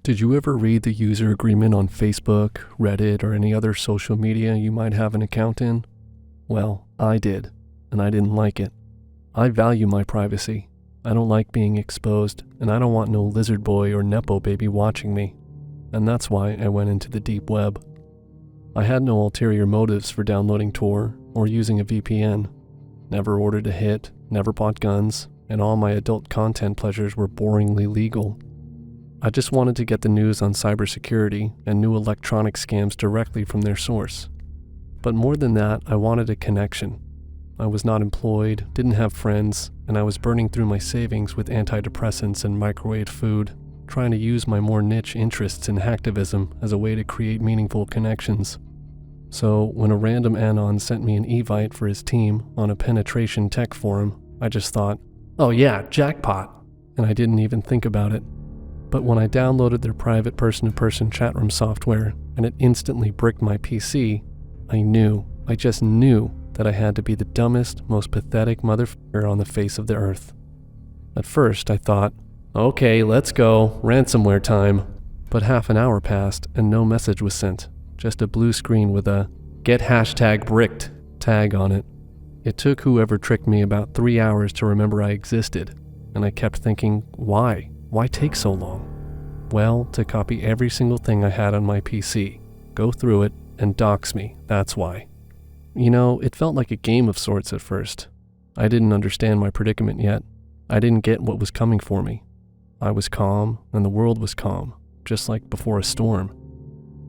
Did you ever read the user agreement on Facebook, Reddit, or any other social media you might have an account in? Well, I did, and I didn't like it. I value my privacy. I don't like being exposed, and I don't want no lizard boy or nepo baby watching me. And that's why I went into the deep web. I had no ulterior motives for downloading Tor or using a VPN. Never ordered a hit, never bought guns, and all my adult content pleasures were boringly legal. I just wanted to get the news on cybersecurity and new electronic scams directly from their source. But more than that, I wanted a connection. I was not employed, didn't have friends, and I was burning through my savings with antidepressants and microwave food, trying to use my more niche interests in hacktivism as a way to create meaningful connections. So when a random anon sent me an evite for his team on a penetration tech forum, I just thought, oh yeah, jackpot, and I didn't even think about it. But when I downloaded their private person-to-person chat room software and it instantly bricked my PC, I just knew that I had to be the dumbest, most pathetic motherfucker on the face of the earth. At first I thought, okay, let's go, ransomware time. But half an hour passed and no message was sent, just a blue screen with a "Get hashtag bricked" tag on it. It took whoever tricked me about 3 hours to remember I existed, and I kept thinking, why? Why take so long? Well, to copy every single thing I had on my PC, go through it, and dox me, that's why. It felt like a game of sorts at first. I didn't understand my predicament yet. I didn't get what was coming for me. I was calm, and the world was calm, just like before a storm.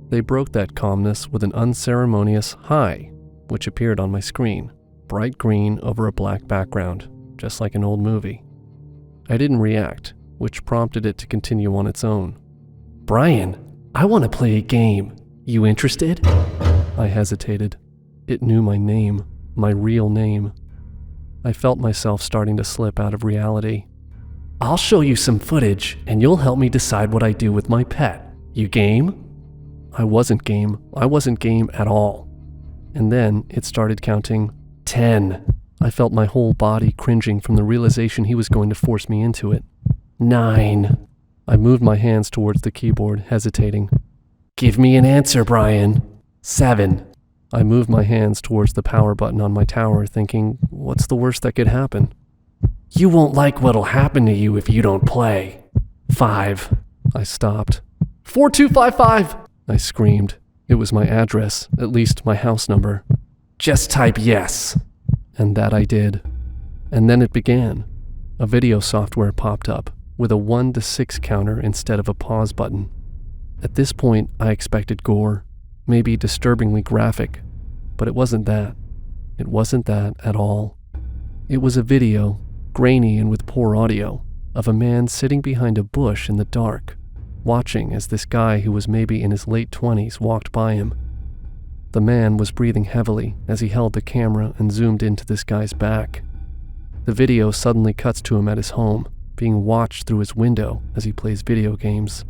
They broke that calmness with an unceremonious "hi," which appeared on my screen, bright green over a black background, just like an old movie. I didn't react, which prompted it to continue on its own. "Brian, I want to play a game. You interested?" I hesitated. It knew my name, my real name. I felt myself starting to slip out of reality. "I'll show you some footage, and you'll help me decide what I do with my pet. You game?" I wasn't game. I wasn't game at all. And then it started counting 10. I felt my whole body cringing from the realization he was going to force me into it. 9. I moved my hands towards the keyboard, hesitating. "Give me an answer, Brian." 7. I moved my hands towards the power button on my tower, thinking, what's the worst that could happen? "You won't like what'll happen to you if you don't play." 5. I stopped. 4255! I screamed. It was my address, at least my house number. "Just type yes." And that I did. And then it began. A video software popped up, with a 1 to 6 counter instead of a pause button. At this point, I expected gore, maybe disturbingly graphic, but it wasn't that. It wasn't that at all. It was a video, grainy and with poor audio, of a man sitting behind a bush in the dark, watching as this guy who was maybe in his late 20s walked by him. The man was breathing heavily as he held the camera and zoomed into this guy's back. The video suddenly cuts to him at his home, being watched through his window as he plays video games.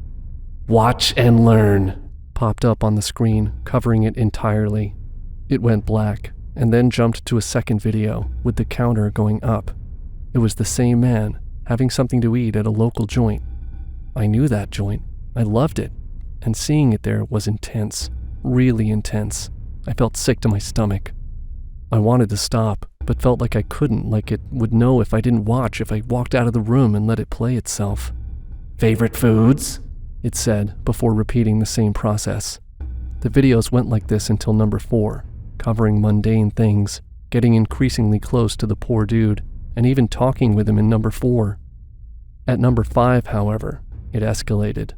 "Watch and learn," popped up on the screen, covering it entirely. It went black, and then jumped to a second video, with the counter going up. It was the same man, having something to eat at a local joint. I knew that joint. I loved it. And seeing it there was intense. Really intense. I felt sick to my stomach. I wanted to stop, but felt like I couldn't, like it would know if I didn't watch if I walked out of the room and let it play itself. "Favorite foods?" it said, before repeating the same process. The videos went like this until number 4, covering mundane things, getting increasingly close to the poor dude, and even talking with him in number 4. At number 5, however, it escalated.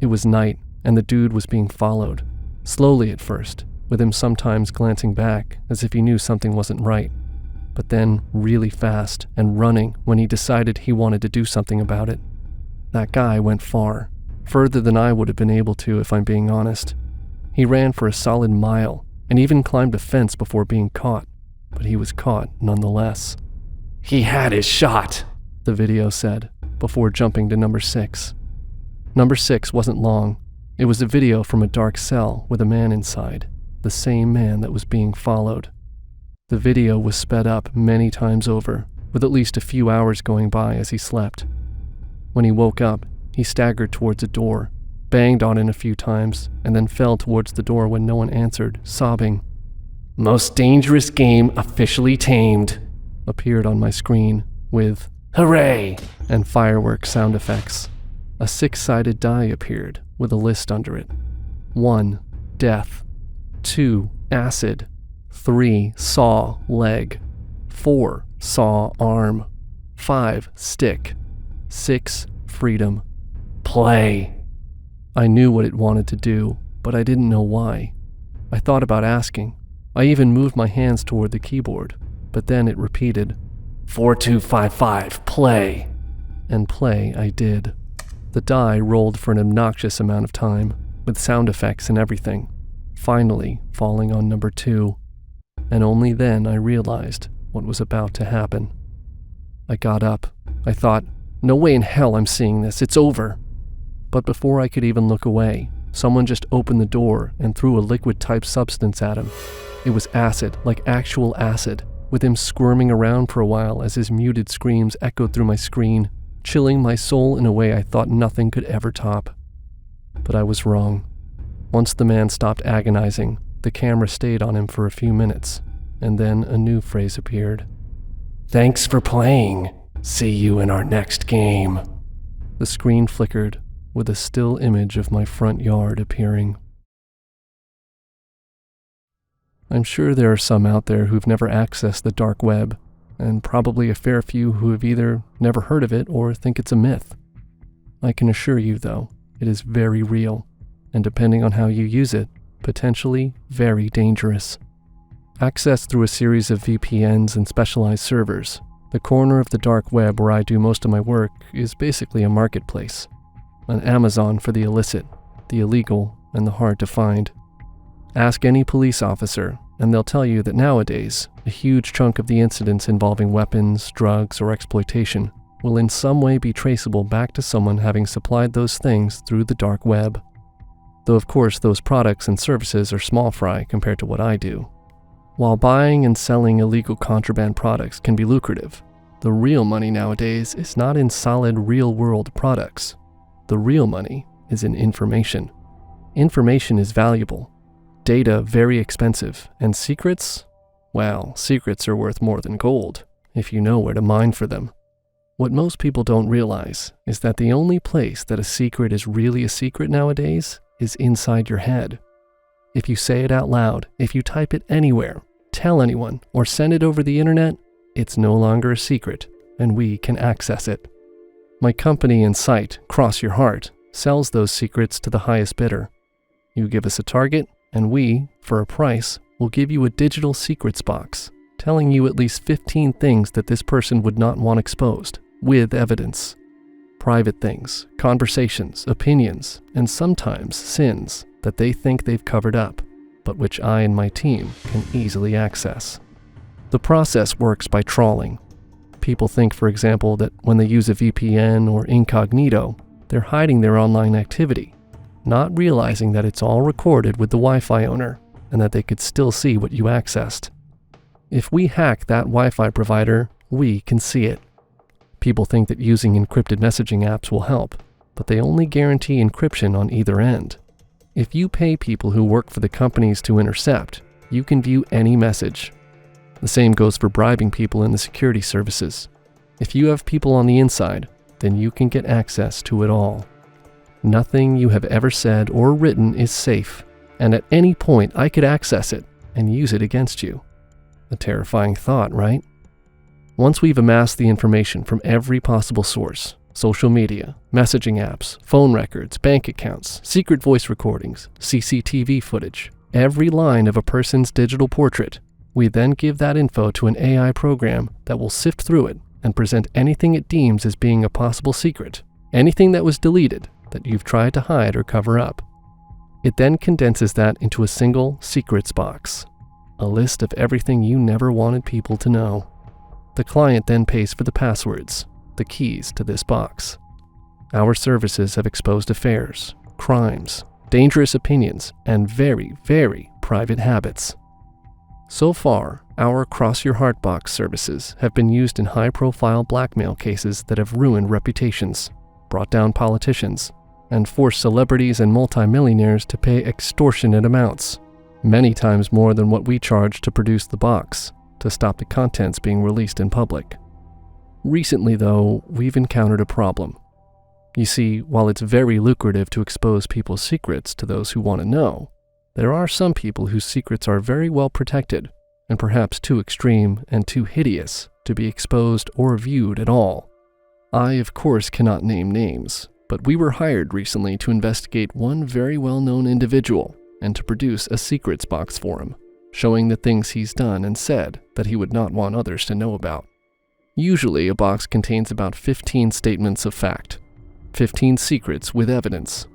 It was night, and the dude was being followed, slowly at first, with him sometimes glancing back as if he knew something wasn't right, but then really fast and running when he decided he wanted to do something about it. That guy went far, further than I would have been able to if I'm being honest. He ran for a solid mile and even climbed a fence before being caught, but he was caught nonetheless. "He had his shot," the video said, before jumping to number 6. Number 6 wasn't long. It was a video from a dark cell with a man inside, the same man that was being followed. The video was sped up many times over, with at least a few hours going by as he slept. When he woke up, he staggered towards a door, banged on it a few times, and then fell towards the door when no one answered, sobbing. "Most dangerous game officially tamed," appeared on my screen, with "Hooray!" and fireworks sound effects. A 6-sided die appeared, with a list under it. 1. Death. 2. Acid. 3. Saw, leg. 4. Saw, arm. 5. Stick. 6. Freedom. Play. I knew what it wanted to do, but I didn't know why. I thought about asking. I even moved my hands toward the keyboard, but then it repeated, 4255, play. And play I did. The die rolled for an obnoxious amount of time, with sound effects and everything, finally falling on number 2. And only then I realized what was about to happen. I got up. I thought, no way in hell I'm seeing this, it's over. But before I could even look away, someone just opened the door and threw a liquid-type substance at him. It was acid, like actual acid, with him squirming around for a while as his muted screams echoed through my screen, chilling my soul in a way I thought nothing could ever top. But I was wrong. Once the man stopped agonizing, the camera stayed on him for a few minutes, and then a new phrase appeared. "Thanks for playing. See you in our next game." The screen flickered, with a still image of my front yard appearing. I'm sure there are some out there who've never accessed the dark web, and probably a fair few who have either never heard of it or think it's a myth. I can assure you, though, it is very real, and depending on how you use it, potentially very dangerous. Accessed through a series of VPNs and specialized servers, the corner of the dark web where I do most of my work is basically a marketplace, an Amazon for the illicit, the illegal, and the hard to find. Ask any police officer, and they'll tell you that nowadays, a huge chunk of the incidents involving weapons, drugs, or exploitation will in some way be traceable back to someone having supplied those things through the dark web. Though of course those products and services are small fry compared to what I do. While buying and selling illegal contraband products can be lucrative, the real money nowadays is not in solid real-world products. The real money is in information. Information is valuable. Data very expensive, and secrets? Well, secrets are worth more than gold, if you know where to mine for them. What most people don't realize is that the only place that a secret is really a secret nowadays is inside your head. If you say it out loud, if you type it anywhere, tell anyone, or send it over the internet, it's no longer a secret, and we can access it. My company and site, Cross Your Heart, sells those secrets to the highest bidder. You give us a target, and we, for a price, will give you a digital secrets box, telling you at least 15 things that this person would not want exposed, with evidence. Private things, conversations, opinions, and sometimes sins that they think they've covered up, but which I and my team can easily access. The process works by trawling. People think, for example, that when they use a VPN or incognito, they're hiding their online activity, not realizing that it's all recorded with the Wi-Fi owner and that they could still see what you accessed. If we hack that Wi-Fi provider, we can see it. People think that using encrypted messaging apps will help, but they only guarantee encryption on either end. If you pay people who work for the companies to intercept, you can view any message. The same goes for bribing people in the security services. If you have people on the inside, then you can get access to it all. Nothing you have ever said or written is safe, and at any point I could access it and use it against you. A terrifying thought, right? Once we've amassed the information from every possible source, social media, messaging apps, phone records, bank accounts, secret voice recordings, CCTV footage, every line of a person's digital portrait, we then give that info to an AI program that will sift through it and present anything it deems as being a possible secret, anything that was deleted that you've tried to hide or cover up. It then condenses that into a single secrets box, a list of everything you never wanted people to know. The client then pays for the passwords, the keys to this box. Our services have exposed affairs, crimes, dangerous opinions, and very, very private habits. So far, our Cross Your Heart box services have been used in high-profile blackmail cases that have ruined reputations, brought down politicians, and forced celebrities and multimillionaires to pay extortionate amounts, many times more than what we charged to produce the box, to stop the contents being released in public. Recently, though, we've encountered a problem. You see, while it's very lucrative to expose people's secrets to those who want to know, there are some people whose secrets are very well protected, and perhaps too extreme and too hideous to be exposed or viewed at all. I, of course, cannot name names, but we were hired recently to investigate one very well-known individual and to produce a secrets box for him, showing the things he's done and said that he would not want others to know about. Usually, a box contains about 15 statements of fact, 15 secrets with evidence.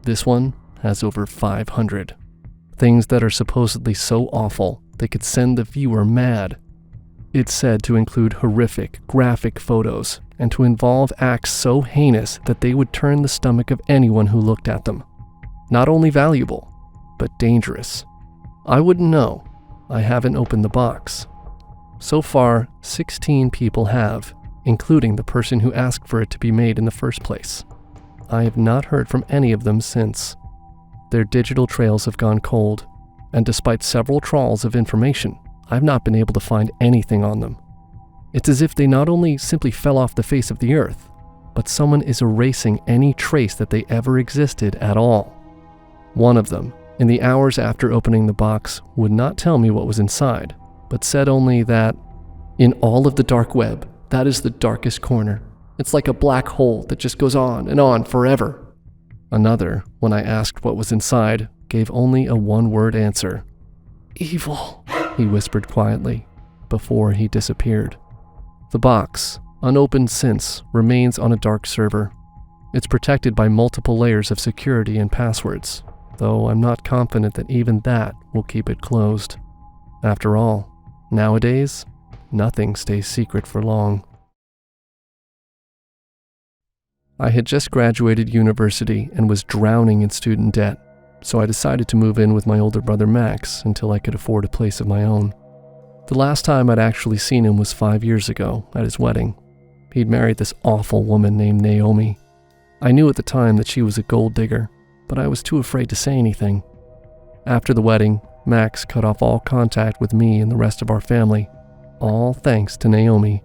This one has over 500. Things that are supposedly so awful they could send the viewer mad. It's said to include horrific, graphic photos and to involve acts so heinous that they would turn the stomach of anyone who looked at them. Not only valuable, but dangerous. I wouldn't know. I haven't opened the box. So far, 16 people have, including the person who asked for it to be made in the first place. I have not heard from any of them since. Their digital trails have gone cold, and despite several trawls of information, I've not been able to find anything on them. It's as if they not only simply fell off the face of the earth, but someone is erasing any trace that they ever existed at all. One of them, in the hours after opening the box, would not tell me what was inside, but said only that, "In all of the dark web, that is the darkest corner. It's like a black hole that just goes on and on forever." Another, when I asked what was inside, gave only a one-word answer. "Evil," he whispered quietly, before he disappeared. The box, unopened since, remains on a dark server. It's protected by multiple layers of security and passwords, though I'm not confident that even that will keep it closed. After all, nowadays, nothing stays secret for long. I had just graduated university and was drowning in student debt, so I decided to move in with my older brother Max until I could afford a place of my own. The last time I'd actually seen him was 5 years ago, at his wedding. He'd married this awful woman named Naomi. I knew at the time that she was a gold digger, but I was too afraid to say anything. After the wedding, Max cut off all contact with me and the rest of our family, all thanks to Naomi.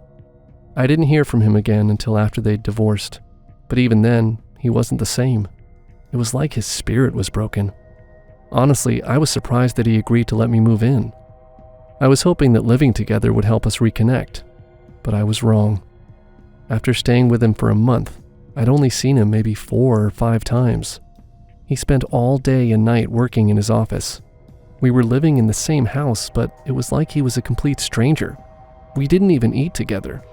I didn't hear from him again until after they'd divorced. But even then, he wasn't the same. It was like his spirit was broken. Honestly, I was surprised that he agreed to let me move in. I was hoping that living together would help us reconnect, but I was wrong. After staying with him for a month, I'd only seen him maybe 4 or 5 times. He spent all day and night working in his office. We were living in the same house, but it was like he was a complete stranger. We didn't even eat together.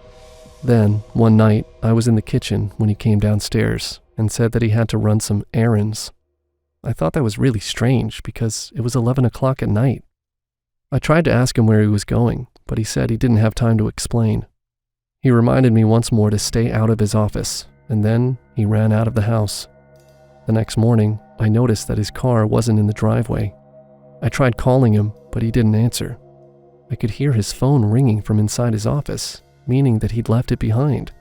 Then, one night, I was in the kitchen when he came downstairs and said that he had to run some errands. I thought that was really strange because it was 11 o'clock at night. I tried to ask him where he was going, but he said he didn't have time to explain. He reminded me once more to stay out of his office, and then he ran out of the house. The next morning, I noticed that his car wasn't in the driveway. I tried calling him, but he didn't answer. I could hear his phone ringing from inside his office, meaning that he'd left it behind.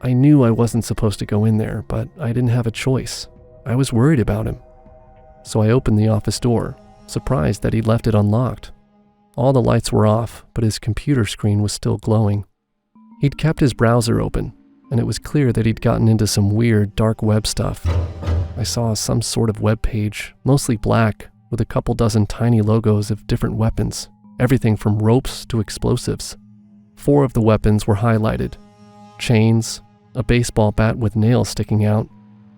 I knew I wasn't supposed to go in there, but I didn't have a choice. I was worried about him. So I opened the office door, surprised that he'd left it unlocked. All the lights were off, but his computer screen was still glowing. He'd kept his browser open, and it was clear that he'd gotten into some weird dark web stuff. I saw some sort of web page, mostly black, with a couple dozen tiny logos of different weapons, everything from ropes to explosives. 4 of the weapons were highlighted: chains, a baseball bat with nails sticking out,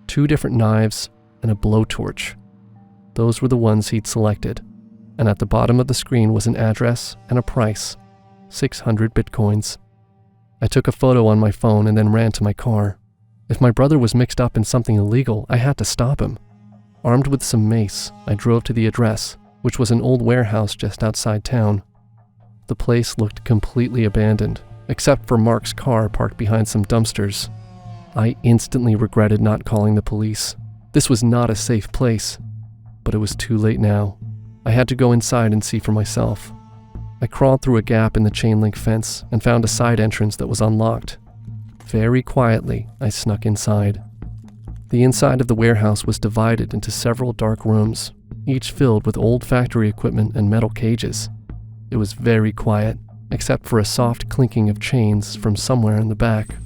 2 different knives, and a blowtorch. Those were the ones he'd selected, and at the bottom of the screen was an address and a price: 600 bitcoins. I took a photo on my phone and then ran to my car. If my brother was mixed up in something illegal, I had to stop him. Armed with some mace, I drove to the address, which was an old warehouse just outside town. The place looked completely abandoned, except for Mark's car parked behind some dumpsters. I instantly regretted not calling the police. This was not a safe place. But it was too late now. I had to go inside and see for myself. I crawled through a gap in the chain-link fence and found a side entrance that was unlocked. Very quietly, I snuck inside. The inside of the warehouse was divided into several dark rooms, each filled with old factory equipment and metal cages. It was very quiet, except for a soft clinking of chains from somewhere in the back.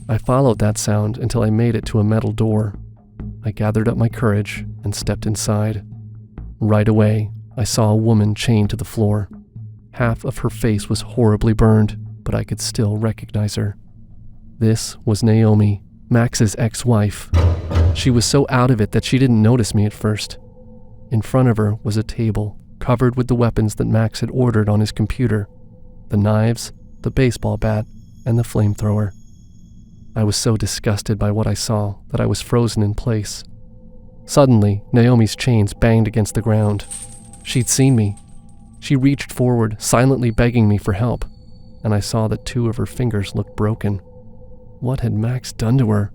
I followed that sound until I made it to a metal door. I gathered up my courage and stepped inside. Right away, I saw a woman chained to the floor. Half of her face was horribly burned, but I could still recognize her. This was Naomi, Max's ex-wife. She was so out of it that she didn't notice me at first. In front of her was a table covered with the weapons that Max had ordered on his computer: the knives, the baseball bat, and the flamethrower. I was so disgusted by what I saw that I was frozen in place. Suddenly, Naomi's chains banged against the ground. She'd seen me. She reached forward, silently begging me for help, and I saw that 2 of her fingers looked broken. What had Max done to her?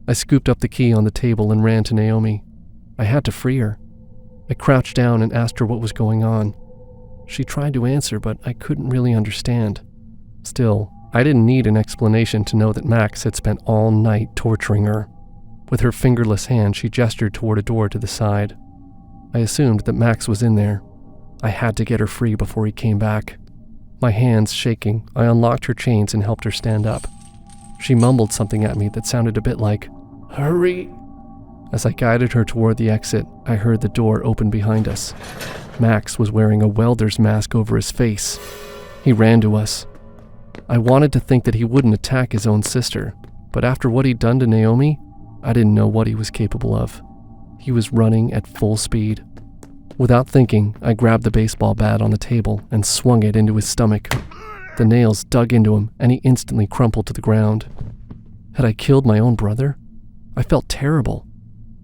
I scooped up the key on the table and ran to Naomi. I had to free her. I crouched down and asked her what was going on. She tried to answer, but I couldn't really understand. Still, I didn't need an explanation to know that Max had spent all night torturing her. With her fingerless hand, she gestured toward a door to the side. I assumed that Max was in there. I had to get her free before he came back. My hands shaking, I unlocked her chains and helped her stand up. She mumbled something at me that sounded a bit like, "Hurry." As I guided her toward the exit, I heard the door open behind us. Max was wearing a welder's mask over his face. He ran to us. I wanted to think that he wouldn't attack his own sister, but after what he'd done to Naomi, I didn't know what he was capable of. He was running at full speed. Without thinking, I grabbed the baseball bat on the table and swung it into his stomach. The nails dug into him, and he instantly crumpled to the ground. Had I killed my own brother? I felt terrible.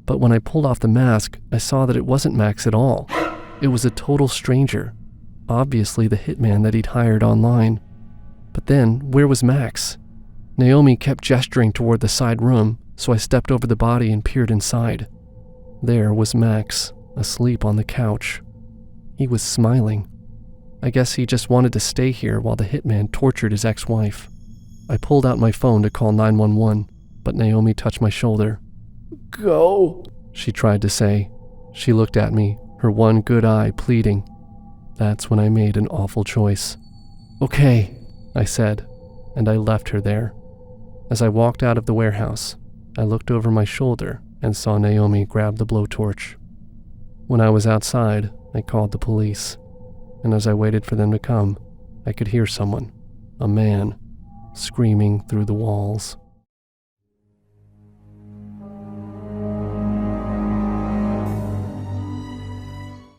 But when I pulled off the mask, I saw that it wasn't Max at all. It was a total stranger, obviously the hitman that he'd hired online. But then, where was Max? Naomi kept gesturing toward the side room, so I stepped over the body and peered inside. There was Max, asleep on the couch. He was smiling. I guess he just wanted to stay here while the hitman tortured his ex-wife. I pulled out my phone to call 911, but Naomi touched my shoulder. "Go," she tried to say. She looked at me, her one good eye pleading. That's when I made an awful choice. "Okay," I said, and I left her there. As I walked out of the warehouse, I looked over my shoulder and saw Naomi grab the blowtorch. When I was outside, I called the police, and as I waited for them to come, I could hear someone, a man, screaming through the walls.